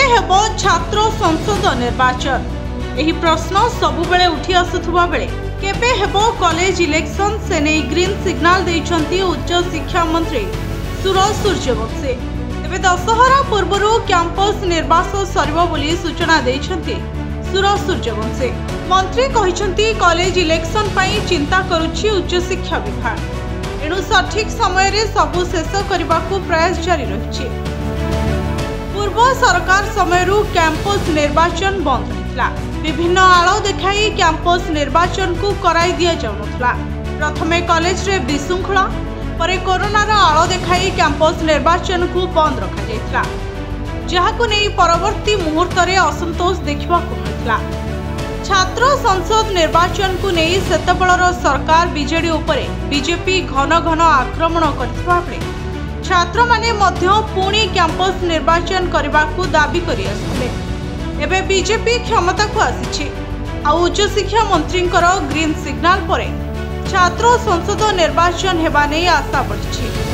हेबो छात्र संसद निर्वाचन एही प्रश्न सबुबेले उठी आसुथुबा बेले केबे हेबो कॉलेज इलेक्शन से नहीं ग्रीन सिग्नल देइछंती उच्च शिक्षा मंत्री सुरज सूर्यवंशी। तेबे दशहरा पूर्व कैंपस निर्वाचन सरिबो बोली सूचना देइछंती सुरज सूर्यवंशी। मंत्री कहिछंती कॉलेज इलेक्शन पई चिंता करुछि उच्च शिक्षा विभाग, एणु सठिक समय रे सबु शेष करबाकू प्रयास जारी रहिछि। पूर्व सरकार समय कैंपस निर्वाचन बंद रहितला, विभिन्न आड़ देखाई कैंपस निर्वाचन को कराई दिया जाउनथला। प्रथमे कॉलेज रे विशृंखला परे कोरोनार आड़ देखाई कैंपस निर्वाचन को बंद रखा जायतला, जहाकु नै परवर्ती मुहूर्त रे असंतोष देखिबाकू मिलतला। छात्र संसद निर्वाचन को नै सेतबेलर सरकार बीजेडी उपरे बीजेपी घन घन आक्रमण करथिबा बेले छात्र माने मध्य पुणी कैंपस निर्वाचन करबाकू दाबी करि आसले। एबे बीजेपी क्षमता को आसीछि आ उच्च शिक्षा मंत्रींकर ग्रीन सिग्नल परे छात्र संसद निर्वाचन हेबा नै आशा बढ़िछि।